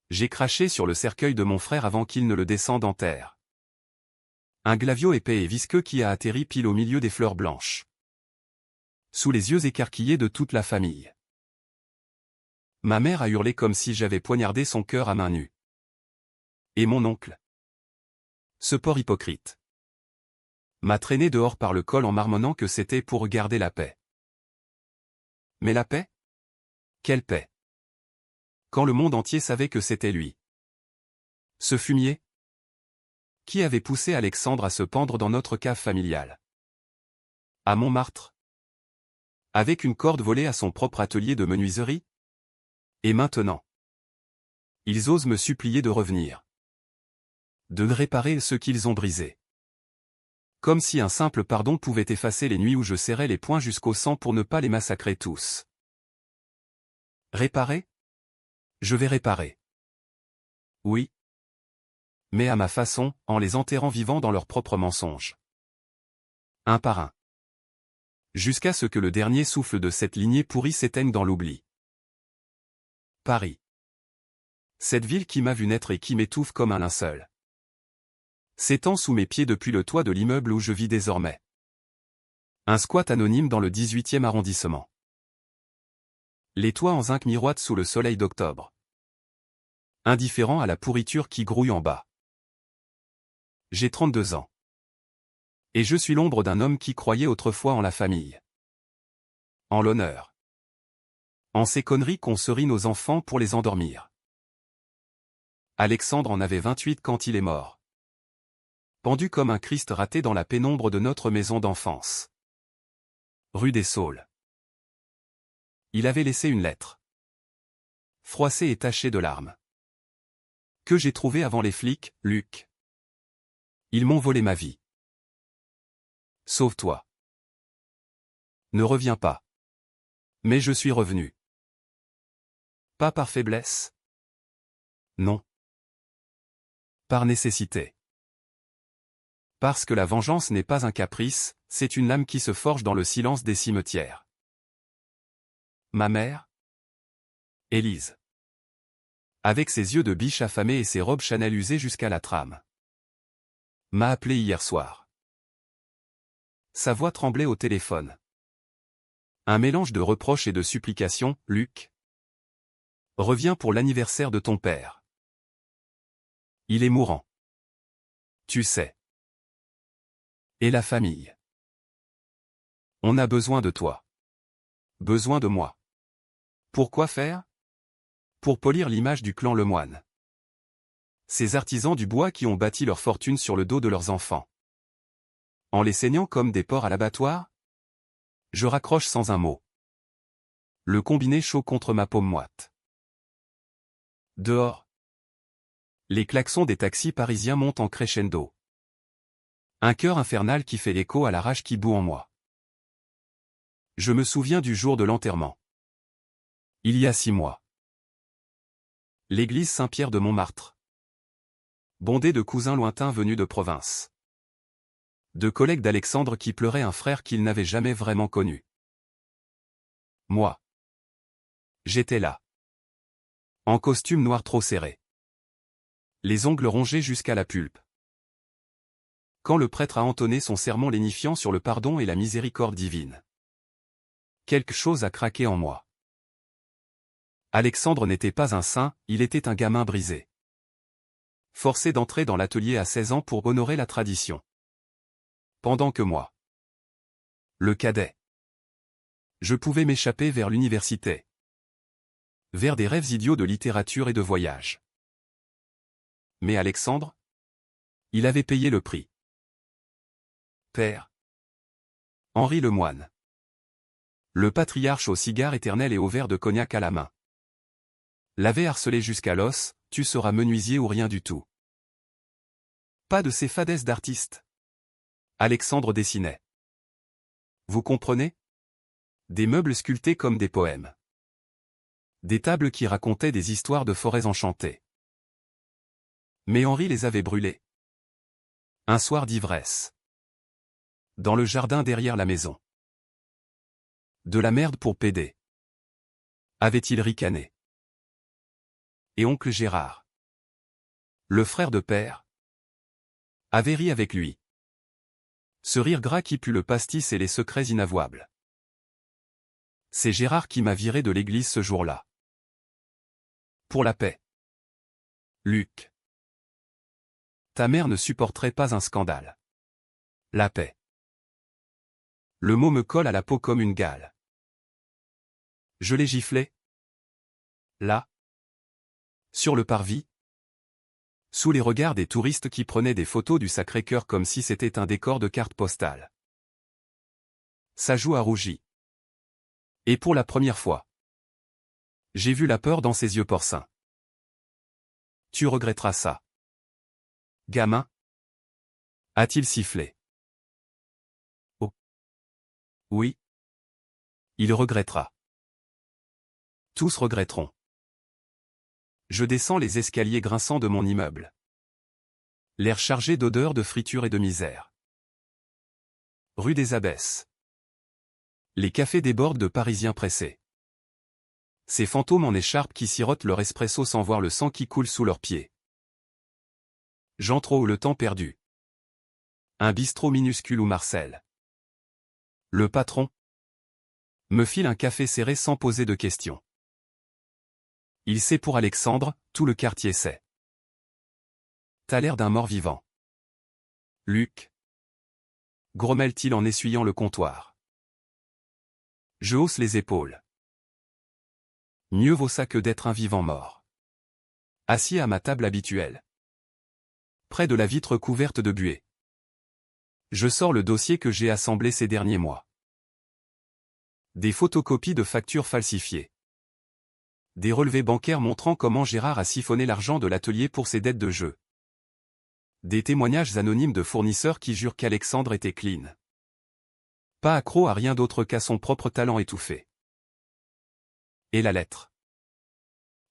J'ai craché sur le cercueil de mon frère avant qu'il ne le descende en terre. Un glavio épais et visqueux qui a atterri pile au milieu des fleurs blanches. Sous les yeux écarquillés de toute la famille. Ma mère a hurlé comme si j'avais poignardé son cœur à main nue. Et mon oncle, ce porc hypocrite, m'a traîné dehors par le col en marmonnant que c'était pour garder la paix. Mais la paix? Quelle paix? Quand le monde entier savait que c'était lui. Ce fumier? Qui avait poussé Alexandre à se pendre dans notre cave familiale? À Montmartre? Avec une corde volée à son propre atelier de menuiserie? Et maintenant? Ils osent me supplier de revenir. De réparer ce qu'ils ont brisé. Comme si un simple pardon pouvait effacer les nuits où je serrais les poings jusqu'au sang pour ne pas les massacrer tous. Réparer? Je vais réparer. Oui. Mais à ma façon, en les enterrant vivants dans leurs propres mensonges. Un par un. Jusqu'à ce que le dernier souffle de cette lignée pourrie s'éteigne dans l'oubli. Paris. Cette ville qui m'a vu naître et qui m'étouffe comme un linceul. S'étend sous mes pieds depuis le toit de l'immeuble où je vis désormais. Un squat anonyme dans le 18e arrondissement. Les toits en zinc miroitent sous le soleil d'octobre. Indifférent à la pourriture qui grouille en bas. J'ai 32 ans. Et je suis l'ombre d'un homme qui croyait autrefois en la famille. En l'honneur. En ces conneries qu'on se rit nos enfants pour les endormir. Alexandre en avait 28 quand il est mort. Pendu comme un Christ raté dans la pénombre de notre maison d'enfance. Rue des Saules. Il avait laissé une lettre. Froissée et tachée de larmes. Que j'ai trouvée avant les flics, Luc. Ils m'ont volé ma vie. Sauve-toi. Ne reviens pas. Mais je suis revenu. Pas par faiblesse. Non. Par nécessité. Parce que la vengeance n'est pas un caprice, c'est une lame qui se forge dans le silence des cimetières. Ma mère? Élise. Avec ses yeux de biche affamée et ses robes Chanel usées jusqu'à la trame. M'a appelé hier soir. Sa voix tremblait au téléphone. Un mélange de reproches et de supplications, Luc. Reviens pour l'anniversaire de ton père. Il est mourant. Tu sais. Et la famille. On a besoin de toi. Besoin de moi. Pourquoi faire? Pour polir l'image du clan Lemoine. Ces artisans du bois qui ont bâti leur fortune sur le dos de leurs enfants. En les saignant comme des porcs à l'abattoir? Je raccroche sans un mot. Le combiné chaud contre ma paume moite. Dehors. Les klaxons des taxis parisiens montent en crescendo. Un cœur infernal qui fait écho à la rage qui bout en moi. Je me souviens du jour de l'enterrement. Il y a 6 mois. L'église Saint-Pierre de Montmartre. Bondée de cousins lointains venus de province. De collègues d'Alexandre qui pleuraient un frère qu'ils n'avaient jamais vraiment connu. Moi. J'étais là. En costume noir trop serré. Les ongles rongés jusqu'à la pulpe. Quand le prêtre a entonné son sermon lénifiant sur le pardon et la miséricorde divine. Quelque chose a craqué en moi. Alexandre n'était pas un saint, il était un gamin brisé. Forcé d'entrer dans l'atelier à 16 ans pour honorer la tradition. Pendant que moi. Le cadet. Je pouvais m'échapper vers l'université. Vers des rêves idiots de littérature et de voyage. Mais Alexandre? Il avait payé le prix. Père. Henri Lemoine. Le patriarche au cigare éternel et au verre de cognac à la main. L'avait harcelé jusqu'à l'os, tu seras menuisier ou rien du tout. Pas de ces fadesses d'artistes. Alexandre dessinait. Vous comprenez? Des meubles sculptés comme des poèmes. Des tables qui racontaient des histoires de forêts enchantées. Mais Henri les avait brûlés. Un soir d'ivresse. Dans le jardin derrière la maison. De la merde pour pédé. Avait-il ricané. Et oncle Gérard, le frère de père, avait ri avec lui. Ce rire gras qui pue le pastis et les secrets inavouables. C'est Gérard qui m'a viré de l'église ce jour-là. Pour la paix. Luc. Ta mère ne supporterait pas un scandale. La paix. Le mot me colle à la peau comme une gale. Je l'ai giflé. Là. Sur le parvis. Sous les regards des touristes qui prenaient des photos du Sacré-Cœur comme si c'était un décor de carte postale. Sa joue a rougi. Et pour la première fois, j'ai vu la peur dans ses yeux porcins. Tu regretteras ça. Gamin. A-t-il sifflé? Oh. Oui. Il regrettera. Tous regretteront. Je descends les escaliers grinçants de mon immeuble. L'air chargé d'odeurs de friture et de misère. Rue des Abbesses. Les cafés débordent de Parisiens pressés. Ces fantômes en écharpe qui sirotent leur espresso sans voir le sang qui coule sous leurs pieds. J'entre au Le Temps Perdu. Un bistrot minuscule où Marcel, le patron, me file un café serré sans poser de questions. Il sait pour Alexandre, tout le quartier sait. T'as l'air d'un mort-vivant. Luc, grommelle-t-il en essuyant le comptoir. Je hausse les épaules. Mieux vaut ça que d'être un vivant mort. Assis à ma table habituelle. Près de la vitre couverte de buée. Je sors le dossier que j'ai assemblé ces derniers mois. Des photocopies de factures falsifiées. Des relevés bancaires montrant comment Gérard a siphonné l'argent de l'atelier pour ses dettes de jeu. Des témoignages anonymes de fournisseurs qui jurent qu'Alexandre était clean. Pas accro à rien d'autre qu'à son propre talent étouffé. Et la lettre.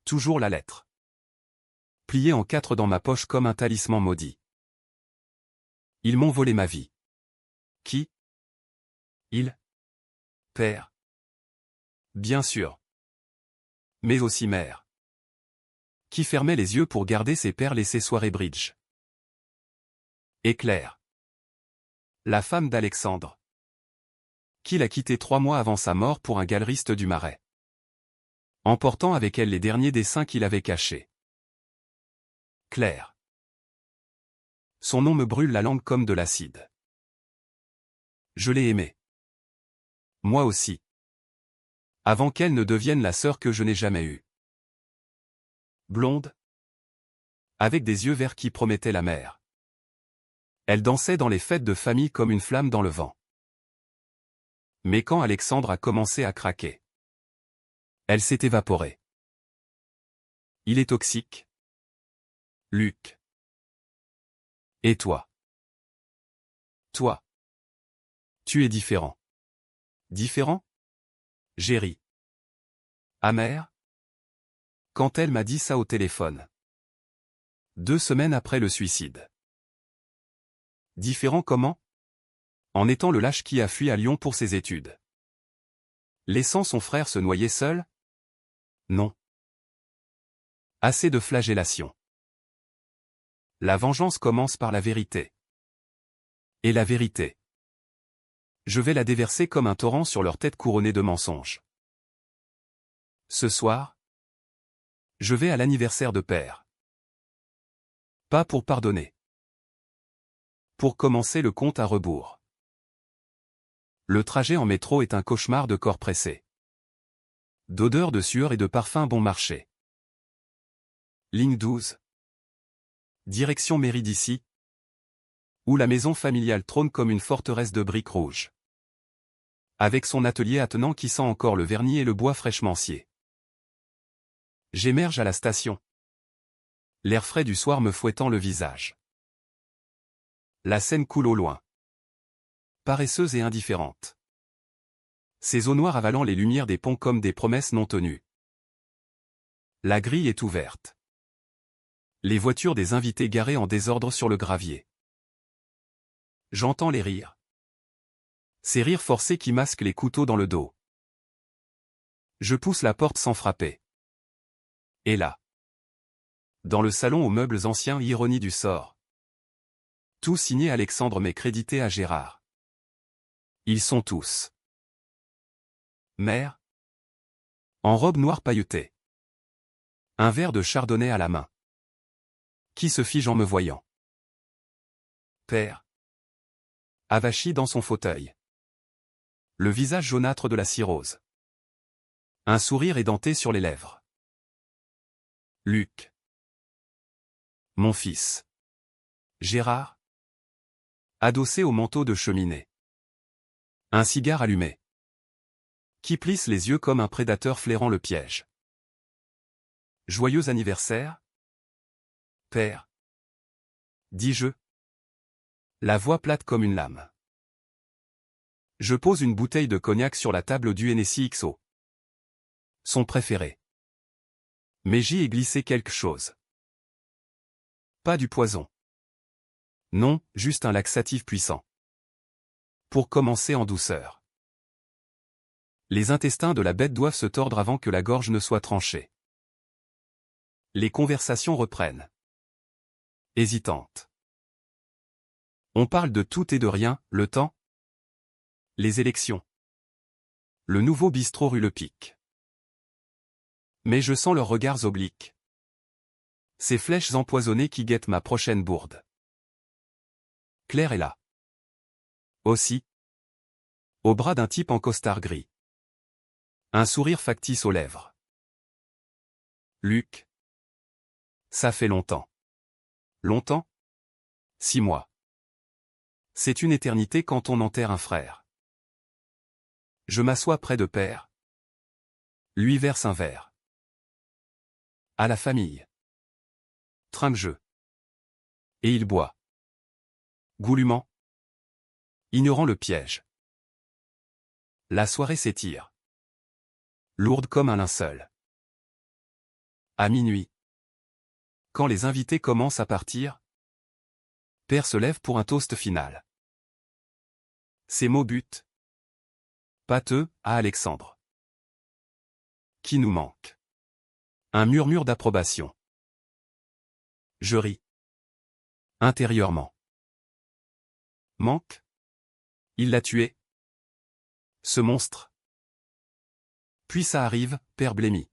Toujours la lettre. Pliée en 4 dans ma poche comme un talisman maudit. Ils m'ont volé ma vie. Qui? Il? Père. Bien sûr. Mais aussi mère. Qui fermait les yeux pour garder ses perles et ses soirées bridge. Et Claire. La femme d'Alexandre. Qui l'a quitté 3 mois avant sa mort pour un galeriste du Marais. Emportant avec elle les derniers dessins qu'il avait cachés. Claire. Son nom me brûle la langue comme de l'acide. Je l'ai aimée. Moi aussi. Avant qu'elle ne devienne la sœur que je n'ai jamais eue. Blonde. Avec des yeux verts qui promettaient la mer. Elle dansait dans les fêtes de famille comme une flamme dans le vent. Mais quand Alexandre a commencé à craquer, elle s'est évaporée. Il est toxique. Luc. Et toi? Toi. Tu es différent. Différent? J'ai ri. Amer? Quand elle m'a dit ça au téléphone. 2 semaines après le suicide. Différent comment? En étant le lâche qui a fui à Lyon pour ses études. Laissant son frère se noyer seul? Non. Assez de flagellation. La vengeance commence par la vérité. Et la vérité. Je vais la déverser comme un torrent sur leur tête couronnée de mensonges. Ce soir, je vais à l'anniversaire de père. Pas pour pardonner. Pour commencer le compte à rebours. Le trajet en métro est un cauchemar de corps pressés. D'odeurs de sueur et de parfums bon marché. Ligne 12. Direction mairie d'ici. Où la maison familiale trône comme une forteresse de briques rouges. Avec son atelier attenant qui sent encore le vernis et le bois fraîchement scié. J'émerge à la station. L'air frais du soir me fouettant le visage. La Seine coule au loin. Paresseuse et indifférente. Ses eaux noires avalant les lumières des ponts comme des promesses non tenues. La grille est ouverte. Les voitures des invités garées en désordre sur le gravier. J'entends les rires. Ces rires forcés qui masquent les couteaux dans le dos. Je pousse la porte sans frapper. Et là. Dans le salon aux meubles anciens, ironie du sort. Tout signé Alexandre mais crédité à Gérard. Ils sont tous. Mère. En robe noire pailletée. Un verre de chardonnay à la main. Qui se fige en me voyant. Père. Avachi dans son fauteuil. Le visage jaunâtre de la cirrhose. Un sourire édenté sur les lèvres. Luc. Mon fils. Gérard. Adossé au manteau de cheminée. Un cigare allumé. Qui plisse les yeux comme un prédateur flairant le piège. Joyeux anniversaire, père. Dis-je. La voix plate comme une lame. Je pose une bouteille de cognac sur la table du Hennessy XO. Son préféré. Mais j'y ai glissé quelque chose. Pas du poison. Non, juste un laxatif puissant. Pour commencer en douceur. Les intestins de la bête doivent se tordre avant que la gorge ne soit tranchée. Les conversations reprennent. Hésitantes. On parle de tout et de rien, le temps. Les élections. Le nouveau bistrot rue Le Pic. Mais je sens leurs regards obliques. Ces flèches empoisonnées qui guettent ma prochaine bourde. Claire est là. Aussi. Au bras d'un type en costard gris. Un sourire factice aux lèvres. Luc. Ça fait longtemps. Longtemps? 6 mois. C'est une éternité quand on enterre un frère. Je m'assois près de père. Lui verse un verre. À la famille. Trinque-je. Et il boit. Goulûment. Ignorant le piège. La soirée s'étire. Lourde comme un linceul. À minuit. Quand les invités commencent à partir, père se lève pour un toast final. Ces mots butent. Pâteux, à Alexandre. Qui nous manque? Un murmure d'approbation. Je ris. Intérieurement. Manque? Il l'a tué? Ce monstre? Puis ça arrive, père blêmi.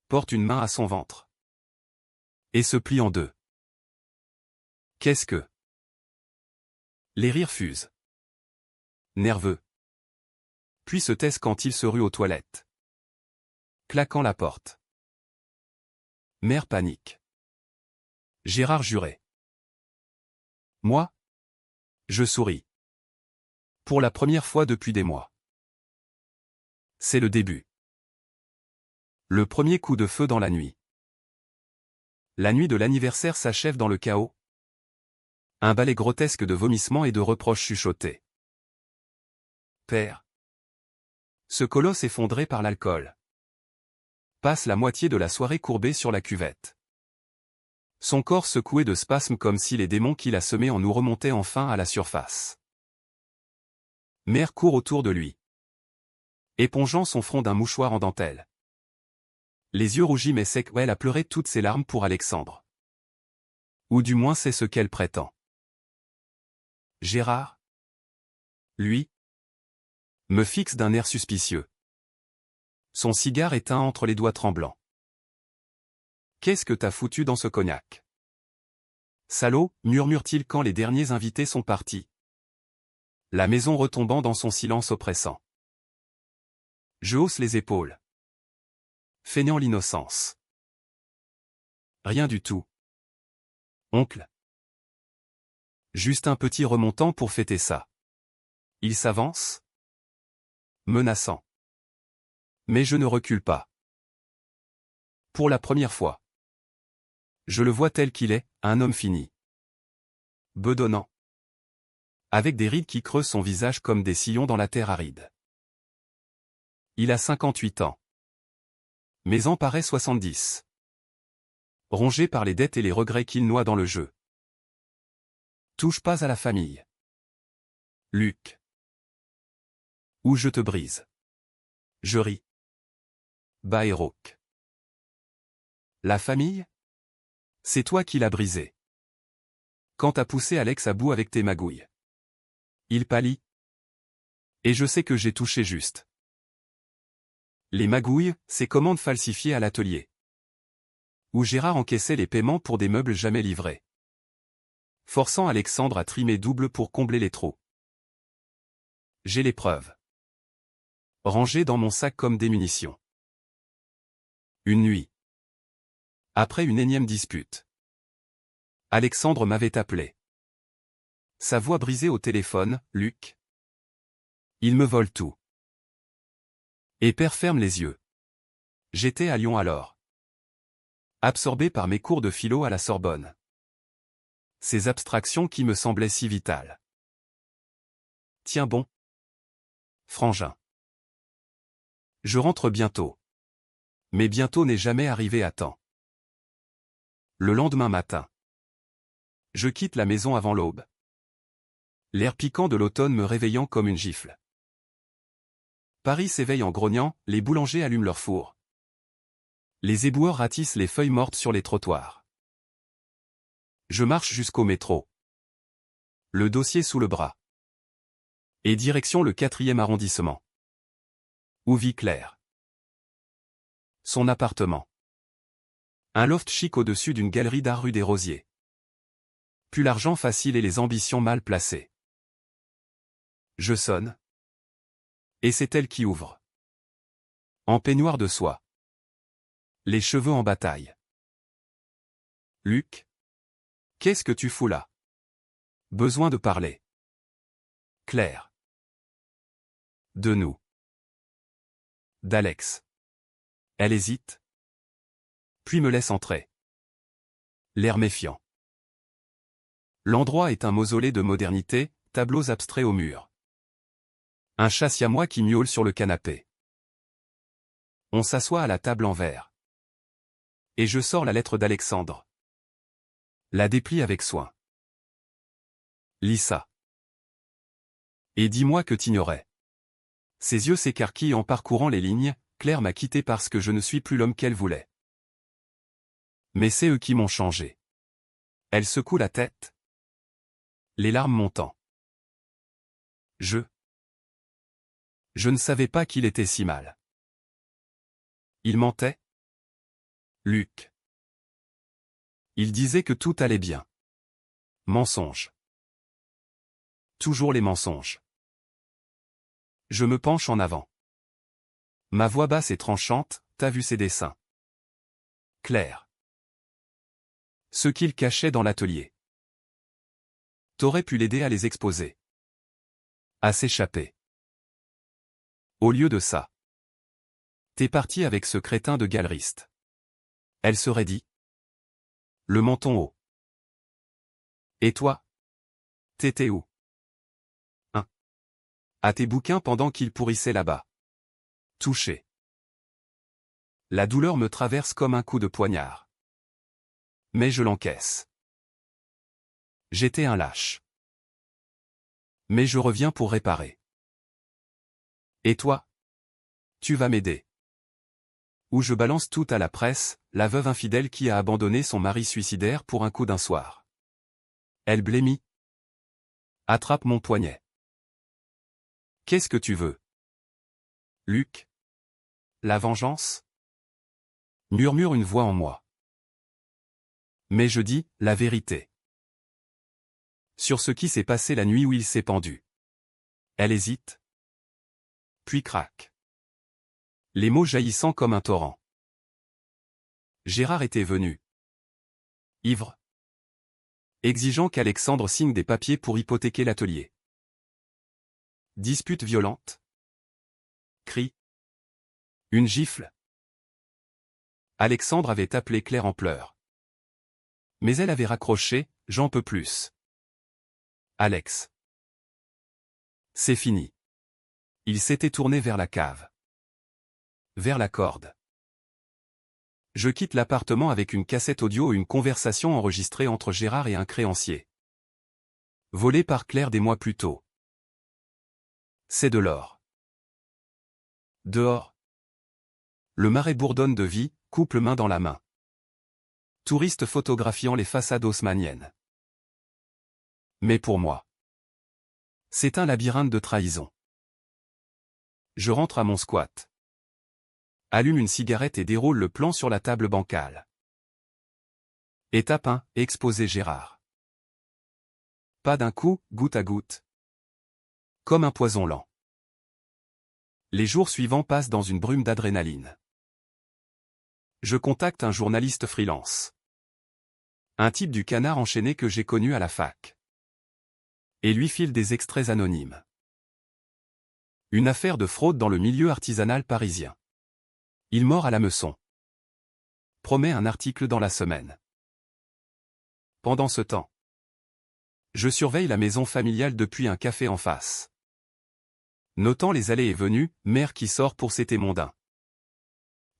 Porte une main à son ventre. Et se plie en deux. Qu'est-ce que? Les rires fusent. Nerveux. Puis se taisent quand il se rue aux toilettes. Claquant la porte. Mère panique. Gérard jurait. Moi? Je souris. Pour la première fois depuis des mois. C'est le début. Le premier coup de feu dans la nuit. La nuit de l'anniversaire s'achève dans le chaos. Un ballet grotesque de vomissements et de reproches chuchotés. Père. Ce colosse effondré par l'alcool. Passe la moitié de la soirée courbé sur la cuvette. Son corps secoué de spasmes comme si les démons qu'il a semés en nous remontaient enfin à la surface. Mère court autour de lui. Épongeant son front d'un mouchoir en dentelle. Les yeux rougis mais secs, elle a pleuré toutes ses larmes pour Alexandre. Ou du moins c'est ce qu'elle prétend. Gérard, lui, me fixe d'un air suspicieux. Son cigare éteint entre les doigts tremblants. Qu'est-ce que t'as foutu dans ce cognac? Salaud, murmure-t-il quand les derniers invités sont partis. La maison retombant dans son silence oppressant. Je hausse les épaules. Feignant l'innocence. Rien du tout. Oncle. Juste un petit remontant pour fêter ça. Il s'avance. Menaçant. Mais je ne recule pas. Pour la première fois. Je le vois tel qu'il est, un homme fini. Bedonnant. Avec des rides qui creusent son visage comme des sillons dans la terre aride. Il a 58 ans. Mais en paraît 70. Rongé par les dettes et les regrets qu'il noie dans le jeu. Touche pas à la famille. Luc. Ou je te brise. Je ris. Bas et rauque. La famille? C'est toi qui l'as brisé. Quand t'as poussé Alex à bout avec tes magouilles. Il pâlit. Et je sais que j'ai touché juste. Les magouilles, c'est commandes falsifiées à l'atelier. Où Gérard encaissait les paiements pour des meubles jamais livrés. Forçant Alexandre à trimer double pour combler les trous. J'ai les preuves. Rangées dans mon sac comme des munitions. Une nuit. Après une énième dispute. Alexandre m'avait appelé. Sa voix brisée au téléphone, « Luc. Il me vole tout. » Et père ferme les yeux. J'étais à Lyon alors. Absorbé par mes cours de philo à la Sorbonne. Ces abstractions qui me semblaient si vitales. Tiens bon. Frangin. Je rentre bientôt. Mais bientôt n'est jamais arrivé à temps. Le lendemain matin. Je quitte la maison avant l'aube. L'air piquant de l'automne me réveillant comme une gifle. Paris s'éveille en grognant, les boulangers allument leur four. Les éboueurs ratissent les feuilles mortes sur les trottoirs. Je marche jusqu'au métro. Le dossier sous le bras. Et direction le 4e arrondissement. Où vit Claire. Son appartement. Un loft chic au-dessus d'une galerie d'art rue des Rosiers. Puis l'argent facile et les ambitions mal placées. Je sonne. Et c'est elle qui ouvre. En peignoir de soie. Les cheveux en bataille. Luc. Qu'est-ce que tu fous là? Besoin de parler. Claire. De nous. D'Alex. Elle hésite. Puis me laisse entrer. L'air méfiant. L'endroit est un mausolée de modernité, tableaux abstraits au mur. Un chat siamois qui miaule sur le canapé. On s'assoit à la table en verre. Et je sors la lettre d'Alexandre. La déplie avec soin. Lis ça. Et dis-moi que t'ignorais. Ses yeux s'écarquillent en parcourant les lignes, Claire m'a quitté parce que je ne suis plus l'homme qu'elle voulait. Mais c'est eux qui m'ont changé. Elle secoue la tête. Les larmes montant. Je ne savais pas qu'il était si mal. Il mentait? Luc. Il disait que tout allait bien. Mensonge. Toujours les mensonges. Je me penche en avant. Ma voix basse et tranchante, t'as vu ses dessins? Claire. Ce qu'il cachait dans l'atelier. T'aurais pu l'aider à les exposer. À s'échapper. Au lieu de ça. T'es parti avec ce crétin de galeriste. Elle serait dit. Le menton haut. Et toi? T'étais où? À tes bouquins pendant qu'ils pourrissaient là-bas. Touché. La douleur me traverse comme un coup de poignard. Mais je l'encaisse. J'étais un lâche. Mais je reviens pour réparer. Et toi? Tu vas m'aider. Ou je balance tout à la presse, la veuve infidèle qui a abandonné son mari suicidaire pour un coup d'un soir. Elle blêmit. Attrape mon poignet. Qu'est-ce que tu veux? Luc? La vengeance? Murmure une voix en moi. Mais je dis, la vérité. Sur ce qui s'est passé la nuit où il s'est pendu. Elle hésite. Puis craque. Les mots jaillissant comme un torrent. Gérard était venu. Ivre. Exigeant qu'Alexandre signe des papiers pour hypothéquer l'atelier. Dispute violente. Cri. Une gifle. Alexandre avait appelé Claire en pleurs. Mais elle avait raccroché, j'en peux plus. Alex. C'est fini. Il s'était tourné vers la cave. Vers la corde. Je quitte l'appartement avec une cassette audio et une conversation enregistrée entre Gérard et un créancier. Volée par Claire des mois plus tôt. C'est de l'or. Dehors. Le marais bourdonne de vie, couple main dans la main. Touristes photographiant les façades haussmanniennes. Mais pour moi, c'est un labyrinthe de trahison. Je rentre à mon squat. Allume une cigarette et déroule le plan sur la table bancale. Étape 1, exposer Gérard. Pas d'un coup, goutte à goutte. Comme un poison lent. Les jours suivants passent dans une brume d'adrénaline. Je contacte un journaliste freelance. Un type du Canard enchaîné que j'ai connu à la fac. Et lui file des extraits anonymes. Une affaire de fraude dans le milieu artisanal parisien. Il mord à l'hameçon. Promet un article dans la semaine. Pendant ce temps, je surveille la maison familiale depuis un café en face. Notant les allées et venues, mère qui sort pour ses mondains.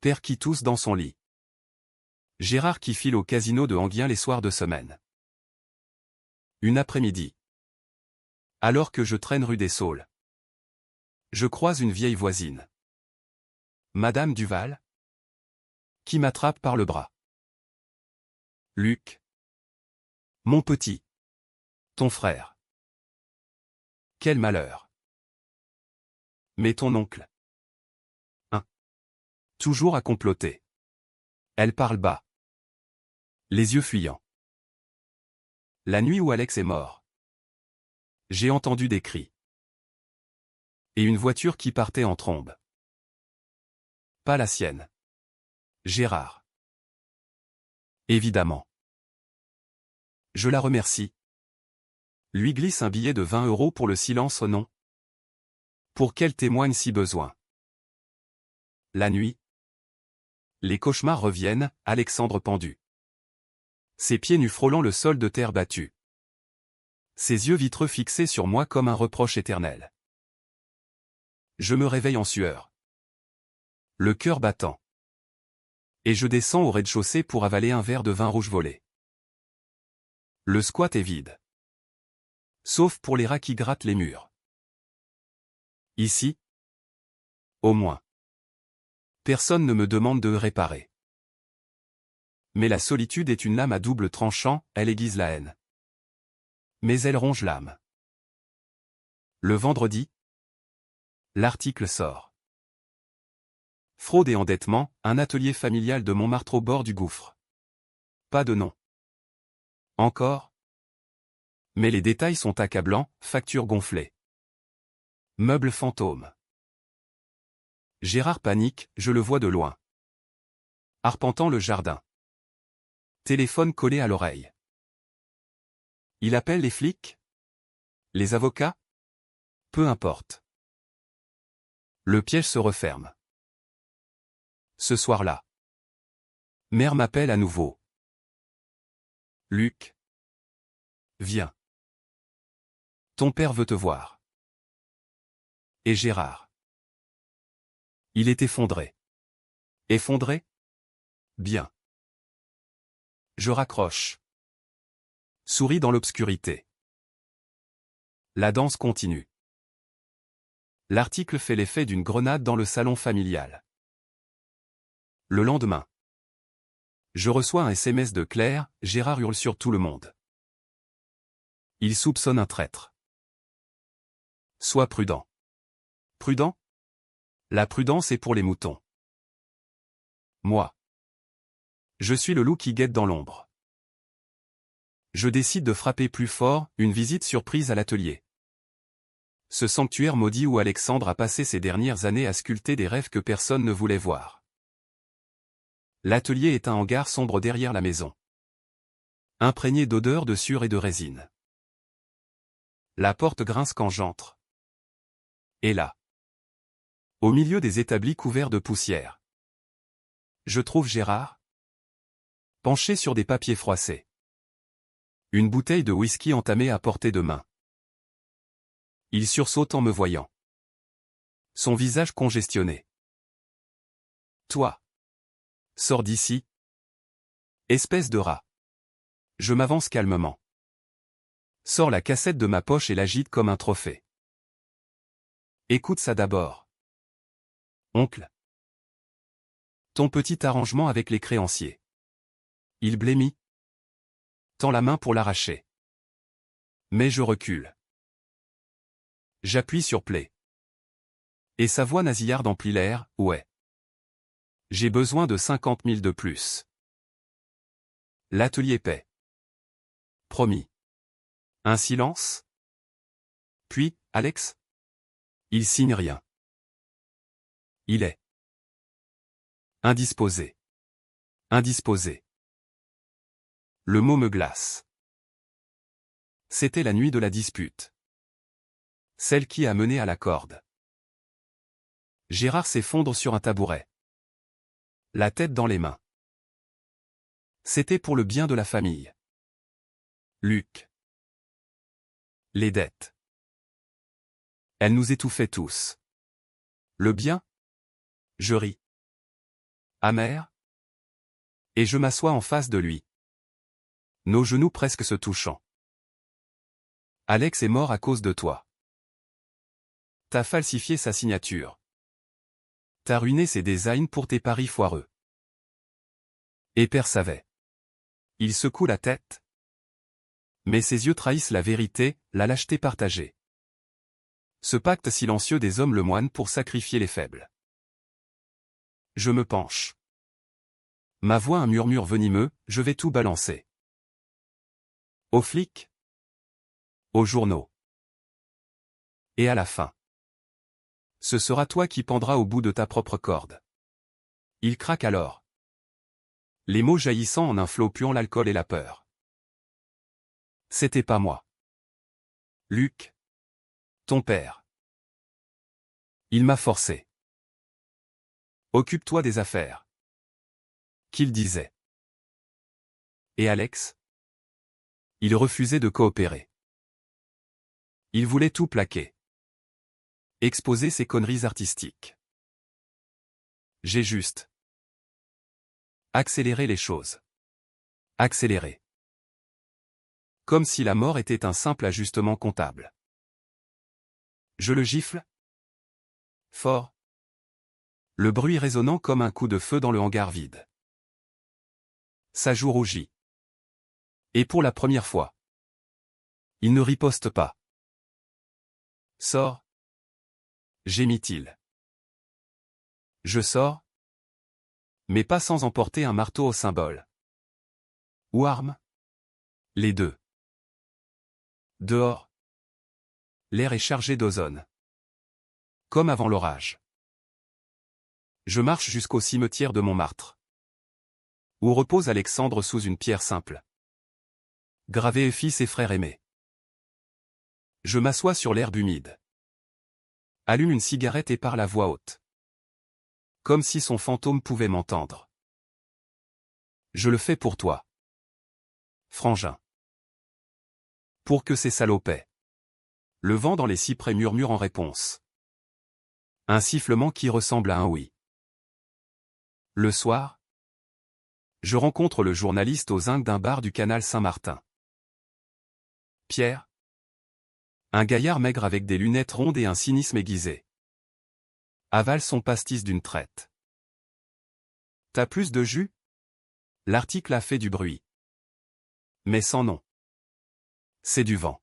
Père qui tousse dans son lit. Gérard qui file au casino de Enghien les soirs de semaine. Une après-midi. Alors que je traîne rue des Saules. Je croise une vieille voisine. Madame Duval. Qui m'attrape par le bras. Luc. Mon petit. Ton frère. Quel malheur. Mais ton oncle. Toujours à comploter. Elle parle bas. Les yeux fuyants. La nuit où Alex est mort. J'ai entendu des cris. Et une voiture qui partait en trombe. Pas la sienne. Gérard. Évidemment. Je la remercie. Lui glisse un billet de 20 € pour le silence au nom. Pour qu'elle témoigne si besoin. La nuit. Les cauchemars reviennent, Alexandre pendu. Ses pieds nus frôlant le sol de terre battue. Ses yeux vitreux fixés sur moi comme un reproche éternel. Je me réveille en sueur. Le cœur battant. Et je descends au rez-de-chaussée pour avaler un verre de vin rouge volé. Le squat est vide. Sauf pour les rats qui grattent les murs. Ici, au moins, personne ne me demande de réparer. Mais la solitude est une lame à double tranchant, elle aiguise la haine. Mais elle ronge l'âme. Le vendredi, l'article sort. Fraude et endettement, un atelier familial de Montmartre au bord du gouffre. Pas de nom. Encore. Mais les détails sont accablants, factures gonflées. Meubles fantômes. Gérard panique, je le vois de loin. Arpentant le jardin. Téléphone collé à l'oreille. Il appelle les flics? Les avocats? Peu importe. Le piège se referme. Ce soir-là. Mère m'appelle à nouveau. Luc. Viens. Ton père veut te voir. Et Gérard. Il est effondré. Effondré? Bien. Je raccroche. Souris dans l'obscurité. La danse continue. L'article fait l'effet d'une grenade dans le salon familial. Le lendemain. Je reçois un SMS de Claire, Gérard hurle sur tout le monde. Il soupçonne un traître. Sois prudent. Prudent? La prudence est pour les moutons. Moi. Je suis le loup qui guette dans l'ombre. Je décide de frapper plus fort, une visite surprise à l'atelier. Ce sanctuaire maudit où Alexandre a passé ses dernières années à sculpter des rêves que personne ne voulait voir. L'atelier est un hangar sombre derrière la maison. Imprégné d'odeurs de sueur et de résine. La porte grince quand j'entre. Et là. Au milieu des établis couverts de poussière. Je trouve Gérard. Penché sur des papiers froissés. Une bouteille de whisky entamée à portée de main. Il sursaute en me voyant. Son visage congestionné. Toi. Sors d'ici. Espèce de rat. Je m'avance calmement. Sors la cassette de ma poche et l'agite comme un trophée. Écoute ça d'abord. Oncle. Ton petit arrangement avec les créanciers. Il blêmit. Tend la main pour l'arracher. Mais je recule. J'appuie sur play. Et sa voix nasillarde emplit l'air, ouais. J'ai besoin de 50 000 de plus. L'atelier paie. Promis. Un silence. Puis, Alex? Il signe rien. Il est indisposé. Indisposé. Le mot me glace. C'était la nuit de la dispute. Celle qui a mené à la corde. Gérard s'effondre sur un tabouret. La tête dans les mains. C'était pour le bien de la famille. Luc. Les dettes. Elles nous étouffaient tous. Le bien? Je ris. Amer? Et je m'assois en face de lui. Nos genoux presque se touchant. Alex est mort à cause de toi. T'as falsifié sa signature. T'as ruiné ses designs pour tes paris foireux. Et Père savait. Il secoue la tête. Mais ses yeux trahissent la vérité, la lâcheté partagée. Ce pacte silencieux des hommes lemoines pour sacrifier les faibles. Je me penche. Ma voix un murmure venimeux, je vais tout balancer. Aux flics. Aux journaux. Et à la fin. Ce sera toi qui pendras au bout de ta propre corde. Il craque alors. Les mots jaillissant en un flot puant l'alcool et la peur. C'était pas moi. Luc. Ton père. Il m'a forcé. Occupe-toi des affaires. Qu'il disait. Et Alex? Il refusait de coopérer. Il voulait tout plaquer. Exposer ses conneries artistiques. J'ai juste accéléré les choses. Accéléré. Comme si la mort était un simple ajustement comptable. Je le gifle. Fort. Le bruit résonnant comme un coup de feu dans le hangar vide. Sa joue rougit. Et pour la première fois. Il ne riposte pas. Sors. Gémit-il. Je sors. Mais pas sans emporter un marteau au symbole. Ou arme? Les deux. Dehors. L'air est chargé d'ozone. Comme avant l'orage. Je marche jusqu'au cimetière de Montmartre. Où repose Alexandre sous une pierre simple. Gravé fils et frère aimé. Je m'assois sur l'herbe humide. Allume une cigarette et parle à voix haute. Comme si son fantôme pouvait m'entendre. Je le fais pour toi. Frangin. Pour que ces salauds paient. Le vent dans les cyprès murmure en réponse. Un sifflement qui ressemble à un oui. Le soir, je rencontre le journaliste aux zinc d'un bar du canal Saint-Martin. Pierre. Un gaillard maigre avec des lunettes rondes et un cynisme aiguisé. Avale son pastis d'une traite. T'as plus de jus? L'article a fait du bruit. Mais sans nom. C'est du vent.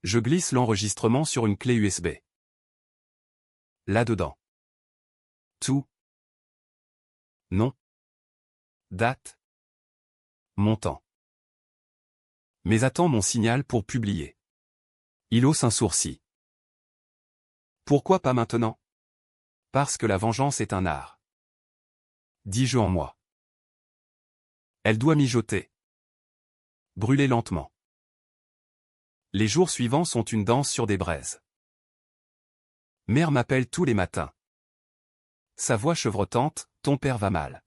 Je glisse l'enregistrement sur une clé USB. Là-dedans. Tout. Nom. Date. Montant. Mais attends mon signal pour publier. Il hausse un sourcil. Pourquoi pas maintenant? Parce que la vengeance est un art. Dis-je en moi. Elle doit mijoter. Brûler lentement. Les jours suivants sont une danse sur des braises. Mère m'appelle tous les matins. Sa voix chevrotante, ton père va mal.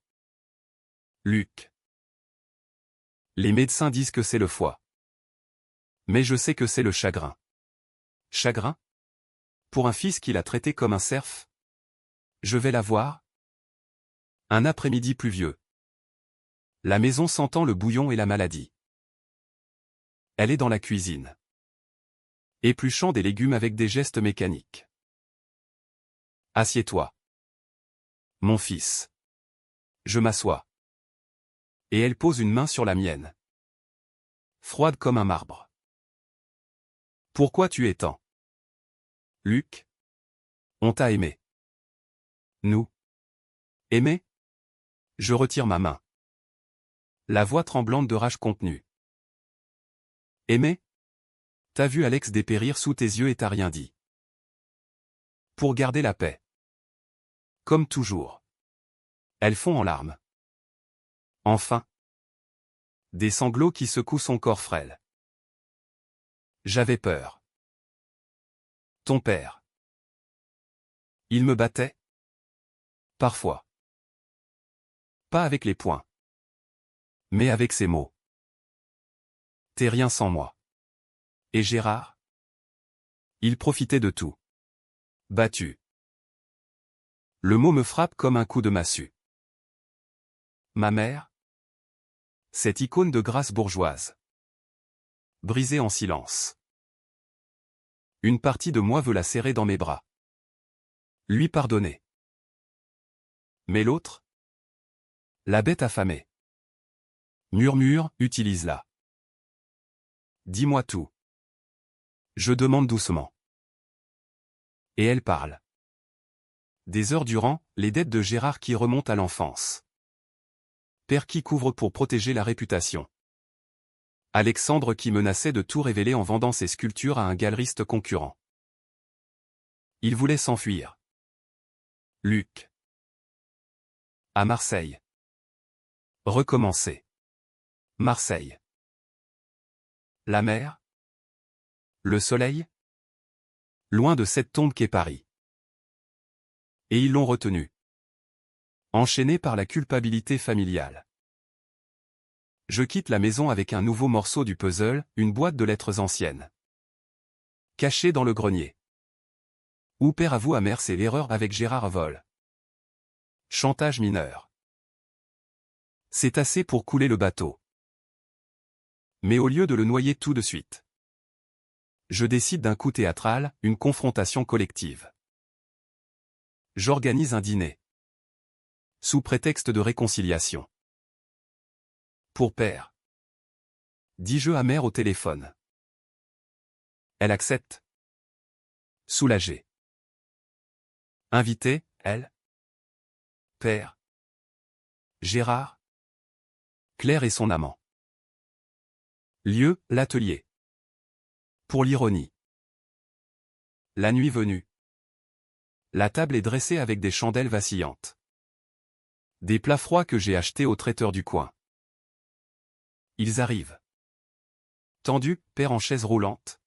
Luc. Les médecins disent que c'est le foie. Mais je sais que c'est le chagrin. Chagrin? Pour un fils qu'il a traité comme un serf? Je vais la voir? Un après-midi pluvieux. La maison sentant le bouillon et la maladie. Elle est dans la cuisine. Épluchant des légumes avec des gestes mécaniques. Assieds-toi. Mon fils. Je m'assois. Et elle pose une main sur la mienne. Froide comme un marbre. Pourquoi tu es tant? Luc? On t'a aimé. Nous? Aimé? Je retire ma main. La voix tremblante de rage contenue. Aimé? T'as vu Alex dépérir sous tes yeux et t'as rien dit. Pour garder la paix. Comme toujours. Elle fond en larmes. Enfin. Des sanglots qui secouent son corps frêle. J'avais peur. Ton père. Il me battait? Parfois. Pas avec les poings. Mais avec ses mots. T'es rien sans moi. Et Gérard? Il profitait de tout. Battu. Le mot me frappe comme un coup de massue. Ma mère? Cette icône de grâce bourgeoise. Brisée en silence. Une partie de moi veut la serrer dans mes bras. Lui pardonner. Mais l'autre? La bête affamée. Murmure, utilise-la. Dis-moi tout. Je demande doucement. Et elle parle. Des heures durant, les dettes de Gérard qui remontent à l'enfance. Père qui couvre pour protéger la réputation. Alexandre qui menaçait de tout révéler en vendant ses sculptures à un galeriste concurrent. Il voulait s'enfuir. Luc. À Marseille. Recommencer. Marseille. La mer? Le soleil? Loin de cette tombe qu'est Paris. Et ils l'ont retenu. Enchaîné par la culpabilité familiale. Je quitte la maison avec un nouveau morceau du puzzle, une boîte de lettres anciennes. Cachée dans le grenier. Où père avoue amer c'est l'erreur avec Gérard à vol. Chantage mineur. C'est assez pour couler le bateau. Mais au lieu de le noyer tout de suite, je décide d'un coup théâtral, une confrontation collective. J'organise un dîner. Sous prétexte de réconciliation. Pour père. Dis-je amer au téléphone. Elle accepte. Soulagée. Invitée, elle. Père. Gérard. Claire et son amant. Lieu, l'atelier. Pour l'ironie. La nuit venue. La table est dressée avec des chandelles vacillantes. Des plats froids que j'ai achetés au traiteur du coin. Ils arrivent. Tendu, père en chaise roulante.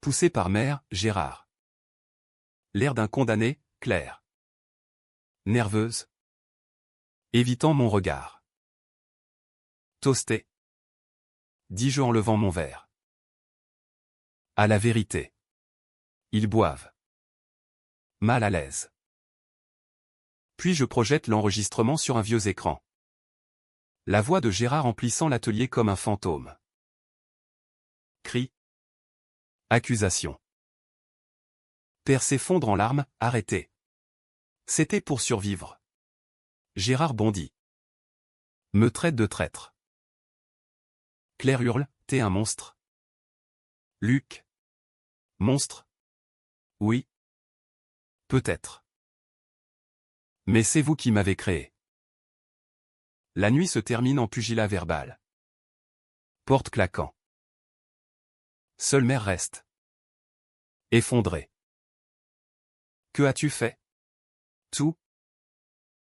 Poussé par mère, Gérard. L'air d'un condamné, Claire. Nerveuse. Évitant mon regard. Toasté. Dis-je en levant mon verre. À la vérité. Ils boivent. Mal à l'aise. Puis je projette l'enregistrement sur un vieux écran. La voix de Gérard emplissant l'atelier comme un fantôme. Cri. Accusation. Père s'effondre en larmes, arrêtez. C'était pour survivre. Gérard bondit. Me traite de traître. Claire hurle, t'es un monstre. Luc. Monstre? Oui. Peut-être. Mais c'est vous qui m'avez créé. La nuit se termine en pugilat verbal. Porte claquant. Seule mère reste. Effondrée. Que as-tu fait? Tout.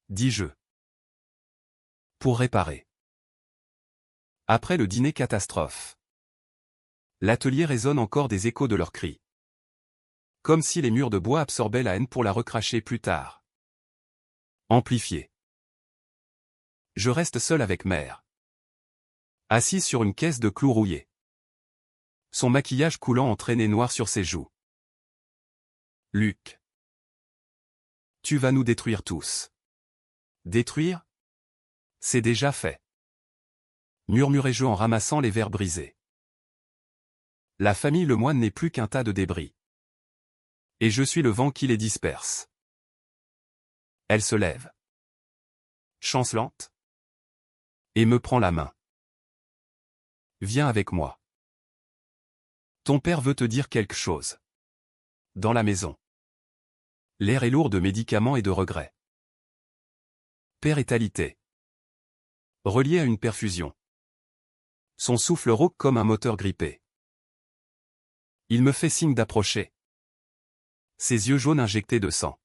Dis-je. Pour réparer. Après le dîner catastrophe. L'atelier résonne encore des échos de leurs cris. Comme si les murs de bois absorbaient la haine pour la recracher plus tard. Amplifiée. Je reste seul avec mère. Assise sur une caisse de clous rouillés. Son maquillage coulant en traînées noires sur ses joues. Luc. Tu vas nous détruire tous. Détruire? C'est déjà fait. Murmurai-je en ramassant les verres brisés. La famille Lemoine n'est plus qu'un tas de débris. Et je suis le vent qui les disperse. Elle se lève. Chancelante. Et me prend la main. Viens avec moi. Ton père veut te dire quelque chose. Dans la maison. L'air est lourd de médicaments et de regrets. Père est alité. Relié à une perfusion. Son souffle rauque comme un moteur grippé. Il me fait signe d'approcher. Ses yeux jaunes injectés de sang.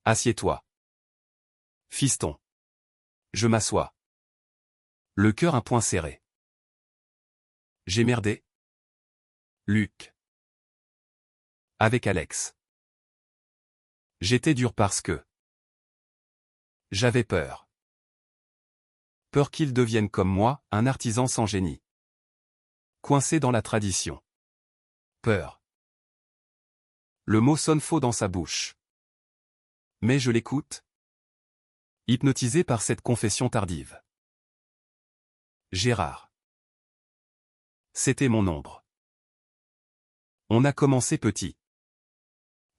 Assieds-toi. Fiston. Je m'assois. Le cœur un point serré. J'ai merdé. Luc. Avec Alex. J'étais dur parce que j'avais peur. Peur qu'il devienne comme moi, un artisan sans génie. Coincé dans la tradition. Peur. Le mot sonne faux dans sa bouche. Mais je l'écoute. Hypnotisé par cette confession tardive. Gérard. C'était mon ombre. On a commencé petit.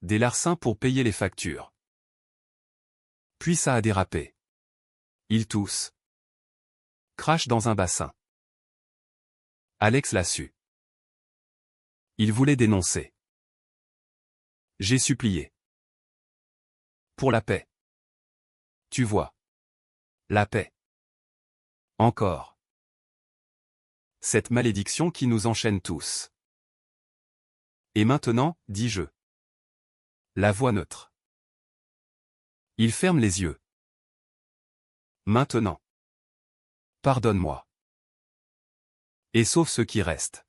Des larcins pour payer les factures. Puis ça a dérapé. Il tousse. Crache dans un bassin. Alex l'a su. Il voulait dénoncer. J'ai supplié. Pour la paix. Tu vois. La paix. Encore. Cette malédiction qui nous enchaîne tous. Et maintenant, dis-je. La voix neutre. Il ferme les yeux. Maintenant. Pardonne-moi. Et sauve ceux qui restent.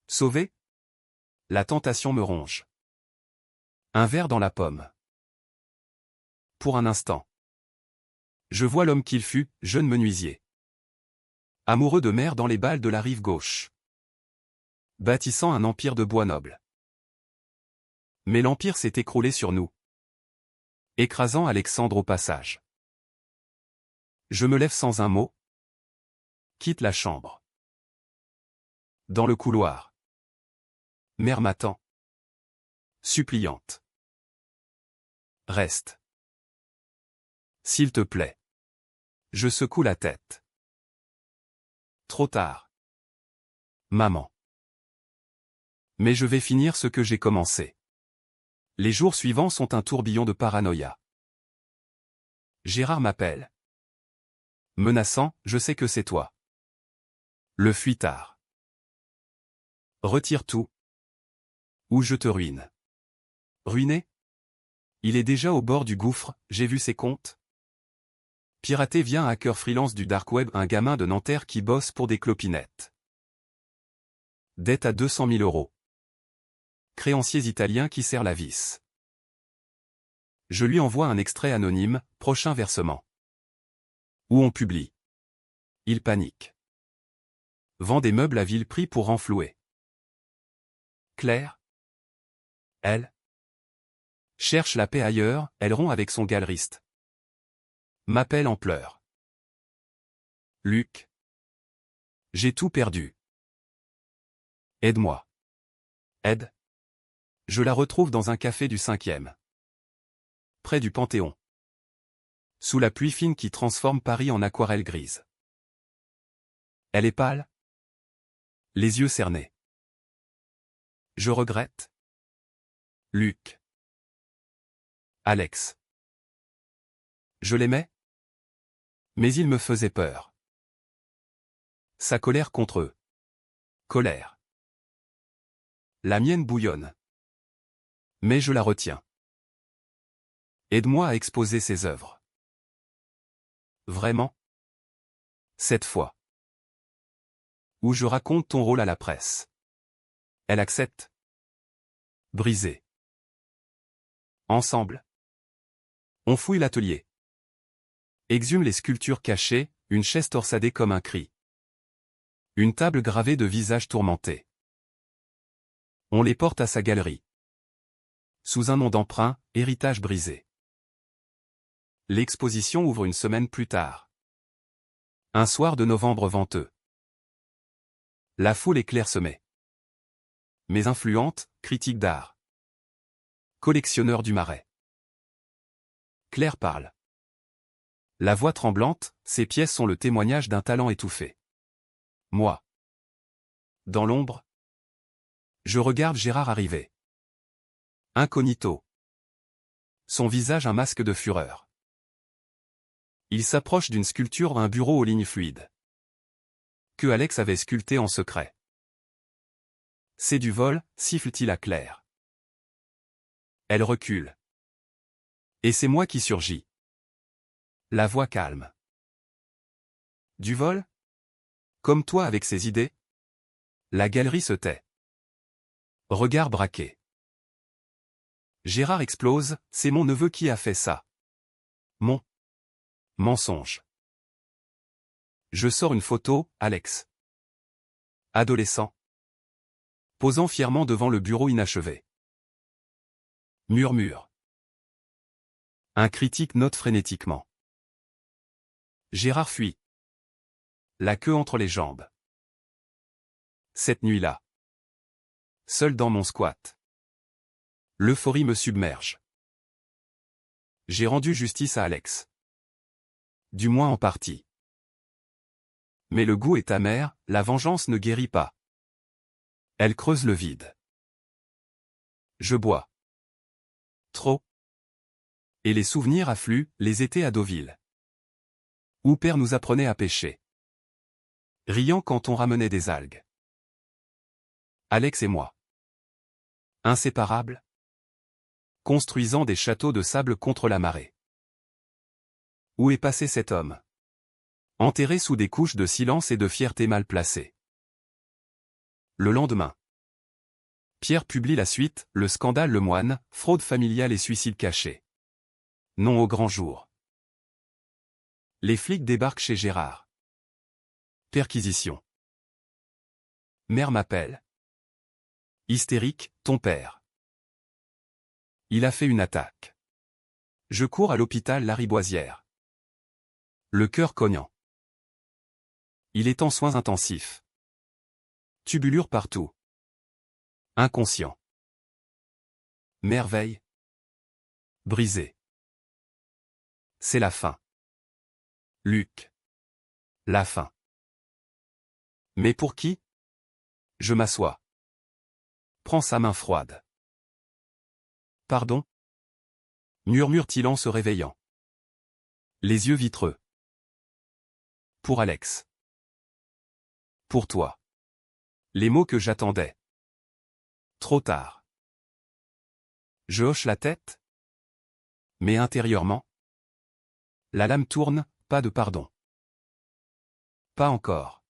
Sauver? La tentation me ronge. Un verre dans la pomme. Pour un instant. Je vois l'homme qu'il fut, jeune menuisier. Amoureux de mer dans les balles de la rive gauche. Bâtissant un empire de bois noble. Mais l'empire s'est écroulé sur nous. Écrasant Alexandre au passage. Je me lève sans un mot. Quitte la chambre. Dans le couloir. Mère m'attend. Suppliante. Reste. S'il te plaît. Je secoue la tête. Trop tard. Maman. Mais je vais finir ce que j'ai commencé. Les jours suivants sont un tourbillon de paranoïa. Gérard m'appelle. Menaçant, je sais que c'est toi. Le fuitard. Retire tout. Ou je te ruine. Ruiné? Il est déjà au bord du gouffre, j'ai vu ses comptes. Piraté via un hacker freelance du dark web, un gamin de Nanterre qui bosse pour des clopinettes. Dette à 200 000 €. Créanciers italiens qui serrent la vis. Je lui envoie un extrait anonyme, prochain versement. Où on publie. Il panique. Vend des meubles à vil prix pour renflouer. Claire. Elle. Cherche la paix ailleurs, elle rompt avec son galeriste. M'appelle en pleurs. Luc. J'ai tout perdu. Aide-moi. Aide. Je la retrouve dans un café du 5e. Près du Panthéon. Sous la pluie fine qui transforme Paris en aquarelle grise. Elle est pâle. Les yeux cernés. Je regrette. Luc. Alex. Je l'aimais. Mais il me faisait peur. Sa colère contre eux. Colère. La mienne bouillonne. Mais je la retiens. Aide-moi à exposer ses œuvres. Vraiment? Cette fois. Où je raconte ton rôle à la presse. Elle accepte. Brisé. Ensemble. On fouille l'atelier. Exhume les sculptures cachées, une chaise torsadée comme un cri. Une table gravée de visages tourmentés. On les porte à sa galerie. Sous un nom d'emprunt, héritage brisé. L'exposition ouvre une semaine plus tard. Un soir de novembre venteux. La foule est clairsemée. Mais influente, critique d'art. Collectionneur du Marais. Claire parle. La voix tremblante, ces pièces sont le témoignage d'un talent étouffé. Moi. Dans l'ombre, je regarde Gérard arriver. Incognito. Son visage un masque de fureur. Il s'approche d'une sculpture, un bureau aux lignes fluides. Que Alex avait sculpté en secret. C'est du vol, siffle-t-il à Claire. Elle recule. Et c'est moi qui surgis. La voix calme. Du vol? Comme toi avec ses idées? La galerie se tait. Regard braqué. Gérard explose, c'est mon neveu qui a fait ça. Mon mensonge. Je sors une photo, Alex. Adolescent. Posant fièrement devant le bureau inachevé. Murmure. Un critique note frénétiquement. Gérard fuit. La queue entre les jambes. Cette nuit-là. Seul dans mon squat. L'euphorie me submerge. J'ai rendu justice à Alex. Du moins en partie. Mais le goût est amer, la vengeance ne guérit pas. Elle creuse le vide. Je bois. Trop. Et les souvenirs affluent, les étés à Deauville. Où père nous apprenait à pêcher. Riant quand on ramenait des algues. Alex et moi. Inséparables. Construisant des châteaux de sable contre la marée. Où est passé cet homme? Enterré sous des couches de silence et de fierté mal placée. Le lendemain. Pierre publie la suite, le scandale Lemoine, fraude familiale et suicide caché. Non au grand jour. Les flics débarquent chez Gérard. Perquisition. Mère m'appelle. Hystérique, ton père. Il a fait une attaque. Je cours à l'hôpital Lariboisière. Le cœur cognant. Il est en soins intensifs. Tubulure partout. Inconscient. Merveille. Brisé. C'est la fin. Luc. La fin. Mais pour qui? Je m'assois. Prends sa main froide. Pardon? Murmure-t-il en se réveillant. Les yeux vitreux. Pour Alex. Pour toi. Les mots que j'attendais. Trop tard. Je hoche la tête. Mais intérieurement. La lame tourne, pas de pardon. Pas encore.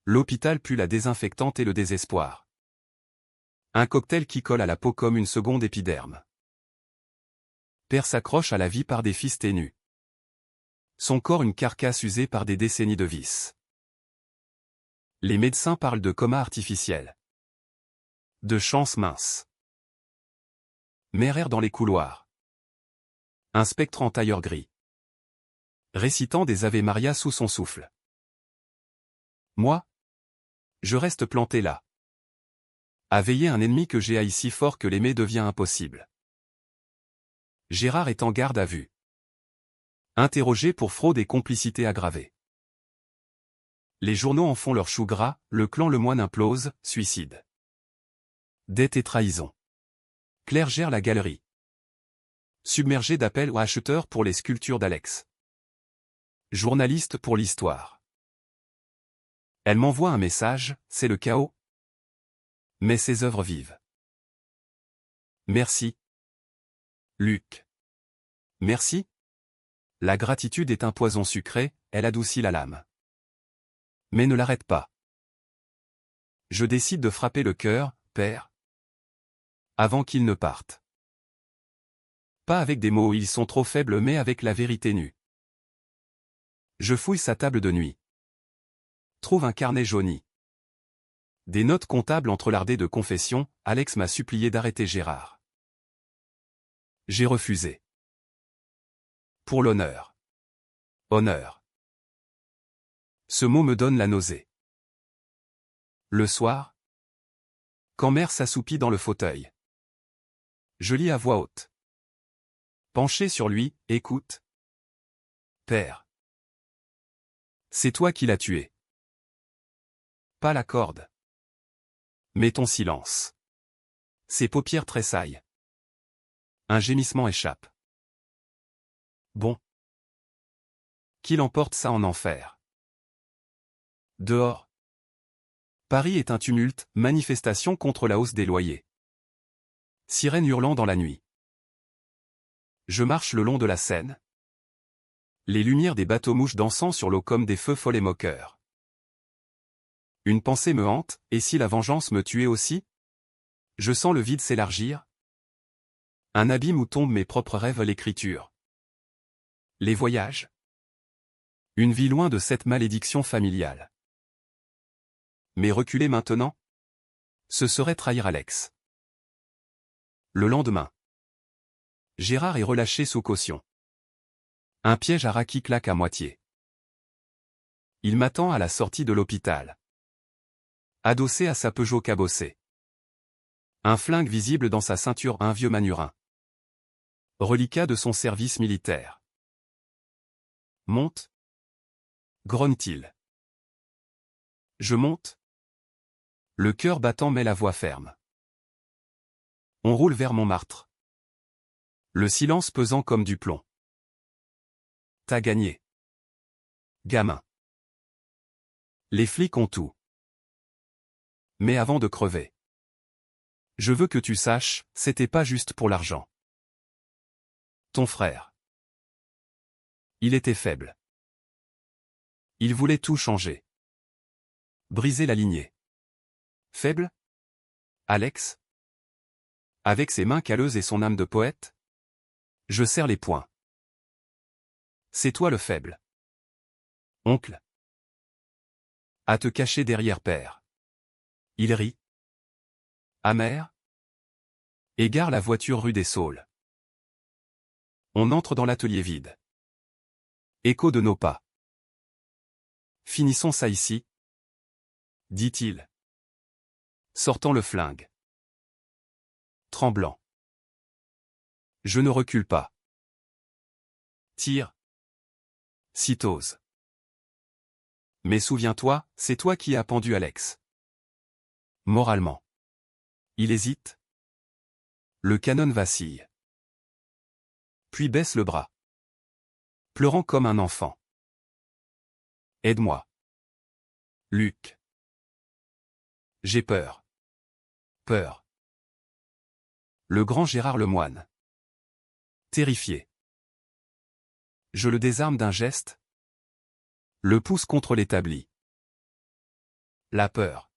L'hôpital pue la désinfectante et le désespoir. Un cocktail qui colle à la peau comme une seconde épiderme. Père s'accroche à la vie par des fils ténus. Son corps une carcasse usée par des décennies de vices. Les médecins parlent de coma artificiel. De chance mince. Mère erre dans les couloirs. Un spectre en tailleur gris. Récitant des Ave Maria sous son souffle. Moi? Je reste planté là. À veiller un ennemi que j'ai haï si fort que l'aimer devient impossible. Gérard est en garde à vue. Interrogé pour fraude et complicité aggravée. Les journaux en font leur chou gras, le clan Lemoine implose, suicide. Dette et trahison. Claire gère la galerie. Submergée d'appels aux acheteurs pour les sculptures d'Alex. Journaliste pour l'histoire. Elle m'envoie un message, c'est le chaos. Mais ses œuvres vivent. Merci. Luc. Merci. La gratitude est un poison sucré, elle adoucit la lame. Mais ne l'arrête pas. Je décide de frapper le cœur, père. Avant qu'il ne parte. Pas avec des mots, ils sont trop faibles, mais avec la vérité nue. Je fouille sa table de nuit. Trouve un carnet jauni. Des notes comptables entrelardées de confessions, Alex m'a supplié d'arrêter Gérard. J'ai refusé. Pour l'honneur. Honneur. Ce mot me donne la nausée. Le soir, quand mère s'assoupit dans le fauteuil. Je lis à voix haute. Penché sur lui, écoute. Père. C'est toi qui l'as tué. Pas la corde. Mais ton silence. Ses paupières tressaillent. Un gémissement échappe. Bon. Qu'il emporte ça en enfer. Dehors. Paris est un tumulte, manifestation contre la hausse des loyers. Sirène hurlant dans la nuit. Je marche le long de la Seine. Les lumières des bateaux-mouches dansant sur l'eau comme des feux folles et moqueurs. Une pensée me hante, et si la vengeance me tuait aussi? Je sens le vide s'élargir. Un abîme où tombent mes propres rêves, l'écriture. Les voyages. Une vie loin de cette malédiction familiale. Mais reculer maintenant? Ce serait trahir Alex. Le lendemain. Gérard est relâché sous caution. Un piège à Raki claque à moitié. Il m'attend à la sortie de l'hôpital. Adossé à sa Peugeot cabossée. Un flingue visible dans sa ceinture, un vieux manurin. Reliquat de son service militaire. Monte. Grogne-t-il. Je monte. Le cœur battant mais la voix ferme. On roule vers Montmartre. Le silence pesant comme du plomb. T'as gagné. Gamin. Les flics ont tout. Mais avant de crever. Je veux que tu saches, c'était pas juste pour l'argent. Ton frère. Il était faible. Il voulait tout changer. Briser la lignée. Faible? Alex? Avec ses mains calleuses et son âme de poète? Je serre les poings. C'est toi le faible. Oncle. À te cacher derrière père. Il rit. Amer. Égare la voiture rue des Saules. On entre dans l'atelier vide. Écho de nos pas. Finissons ça ici, dit-il. Sortant le flingue. Tremblant. Je ne recule pas. Tire. Si t'oses. Mais souviens-toi, c'est toi qui as pendu Alex. Moralement. Il hésite. Le canon vacille. Puis baisse le bras. Pleurant comme un enfant. Aide-moi. Luc. J'ai peur. Peur. Le grand Gérard Lemoine. Terrifié. Je le désarme d'un geste. Le pousse contre l'établi. La peur.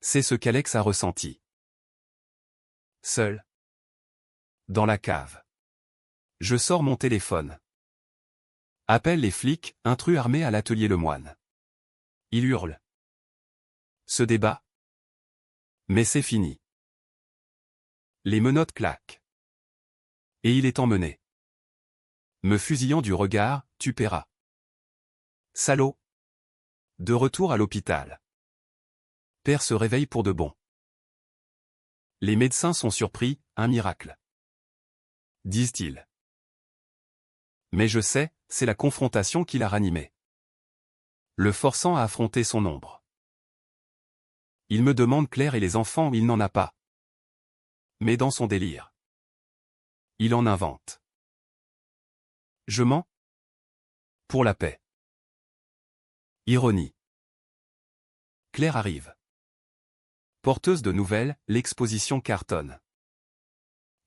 C'est ce qu'Alex a ressenti. Seul. Dans la cave. Je sors mon téléphone. Appelle les flics, intrus armés à l'atelier Lemoine. Il hurle. Se débat. Mais c'est fini. Les menottes claquent. Et il est emmené. Me fusillant du regard, tu paieras. Salaud. De retour à l'hôpital. Père se réveille pour de bon. Les médecins sont surpris, un miracle. Disent-ils. Mais je sais, c'est la confrontation qui l'a ranimé. Le forçant à affronter son ombre. Il me demande Claire et les enfants, il n'en a pas. Mais dans son délire. Il en invente. Je mens? Pour la paix. Ironie. Claire arrive. Porteuse de nouvelles, l'exposition cartonne.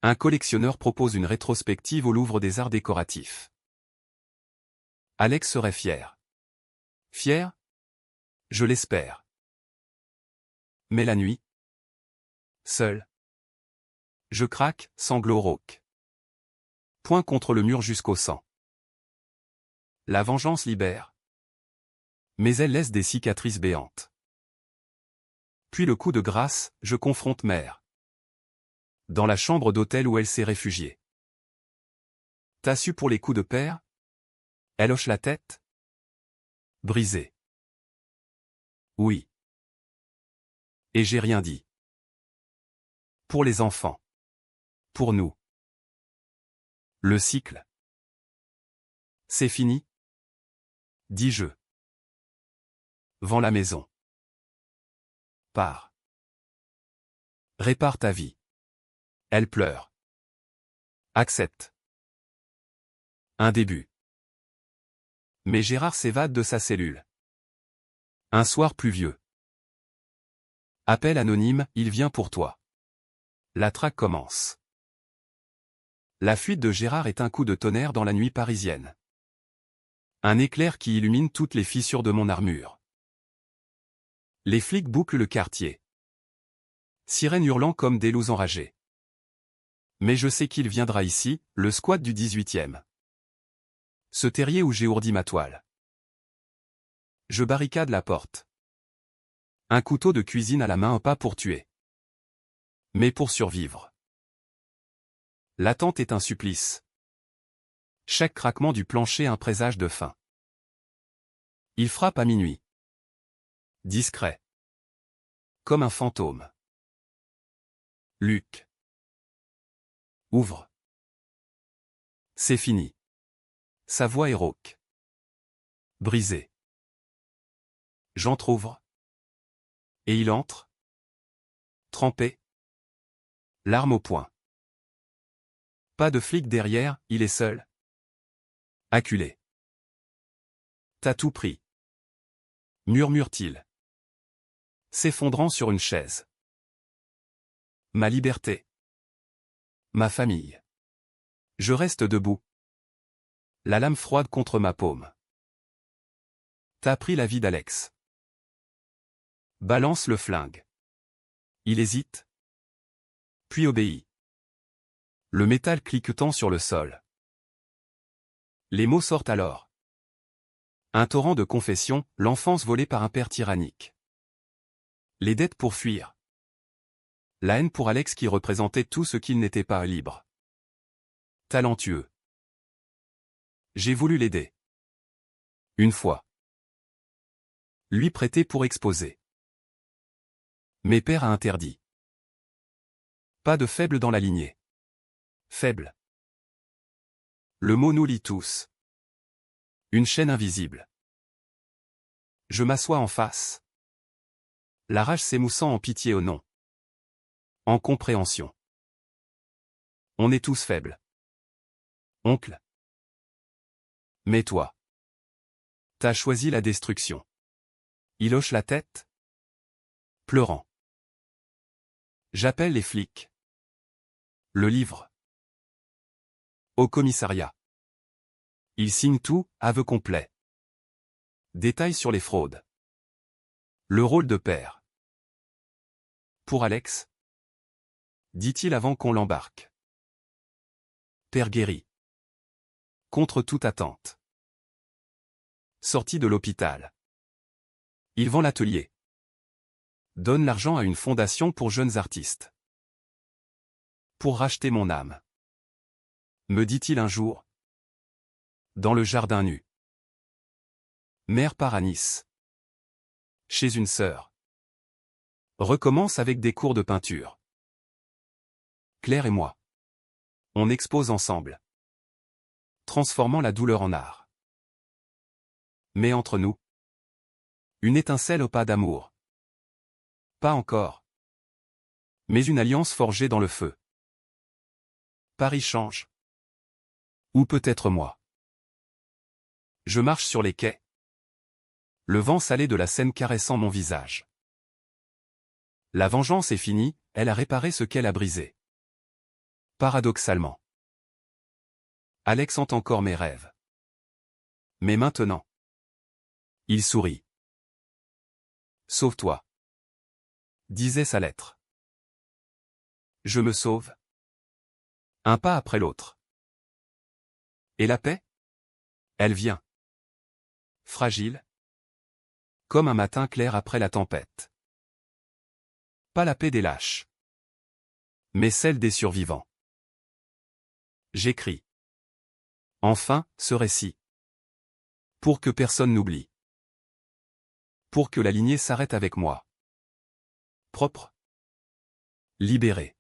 Un collectionneur propose une rétrospective au Louvre des Arts décoratifs. Alex serait fier. Fier? Je l'espère. Mais la nuit? Seul. Je craque, sanglots rauques. Point contre le mur jusqu'au sang. La vengeance libère. Mais elle laisse des cicatrices béantes. Puis le coup de grâce, je confronte mère. Dans la chambre d'hôtel où elle s'est réfugiée. T'as su pour les coups de père? Elle hoche la tête. Brisée. Oui. Et j'ai rien dit. Pour les enfants. Pour nous. Le cycle. C'est fini? Dis-je. Vends la maison. Pars. Répare ta vie. Elle pleure. Accepte. Un début. Mais Gérard s'évade de sa cellule. Un soir pluvieux. Appel anonyme, il vient pour toi. La traque commence. La fuite de Gérard est un coup de tonnerre dans la nuit parisienne. Un éclair qui illumine toutes les fissures de mon armure. Les flics bouclent le quartier. Sirènes hurlant comme des loups enragés. Mais je sais qu'il viendra ici, le squat du 18e. Ce terrier où j'ai ourdi ma toile. Je barricade la porte. Un couteau de cuisine à la main, pas pour tuer. Mais pour survivre. L'attente est un supplice. Chaque craquement du plancher un présage de faim. Il frappe à minuit. Discret. Comme un fantôme. Luc. Ouvre. C'est fini. Sa voix est rauque. Brisée. J'entr'ouvre. Et il entre. Trempé. Larme au poing. Pas de flic derrière, il est seul. Acculé. T'as tout pris. Murmure-t-il. S'effondrant sur une chaise. Ma liberté. Ma famille. Je reste debout. La lame froide contre ma paume. T'as pris la vie d'Alex. Balance le flingue. Il hésite. Puis obéit. Le métal cliquetant sur le sol. Les mots sortent alors. Un torrent de confessions, l'enfance volée par un père tyrannique. Les dettes pour fuir. La haine pour Alex qui représentait tout ce qu'il n'était pas libre. Talentueux. J'ai voulu l'aider. Une fois. Lui prêter pour exposer. Mais père a interdit. Pas de faible dans la lignée. Faible. Le mot nous lie tous. Une chaîne invisible. Je m'assois en face. La rage s'émoussant en pitié au nom. En compréhension. On est tous faibles. Oncle. Mais toi. T'as choisi la destruction. Il hoche la tête. Pleurant. J'appelle les flics. Le livre. Au commissariat. Il signe tout, aveu complet. Détails sur les fraudes. Le rôle de père. Pour Alex. Dit-il avant qu'on l'embarque. Père guéri. Contre toute attente. Sorti de l'hôpital. Il vend l'atelier. Donne l'argent à une fondation pour jeunes artistes. Pour racheter mon âme. Me dit-il un jour. Dans le jardin nu. Mère part à Nice. Chez une sœur. Recommence avec des cours de peinture. Claire et moi. On expose ensemble. Transformant la douleur en art. Mais entre nous. Une étincelle au pas d'amour. Pas encore. Mais une alliance forgée dans le feu. Paris change. Ou peut-être moi. Je marche sur les quais. Le vent salé de la Seine caressant mon visage. La vengeance est finie, elle a réparé ce qu'elle a brisé. Paradoxalement. Alex hante encore mes rêves. Mais maintenant. Il sourit. Sauve-toi. Disait sa lettre. Je me sauve. Un pas après l'autre. Et la paix? Elle vient. Fragile. Comme un matin clair après la tempête. Pas la paix des lâches. Mais celle des survivants. J'écris. Enfin, ce récit. Pour que personne n'oublie. Pour que la lignée s'arrête avec moi. Propre. Libéré.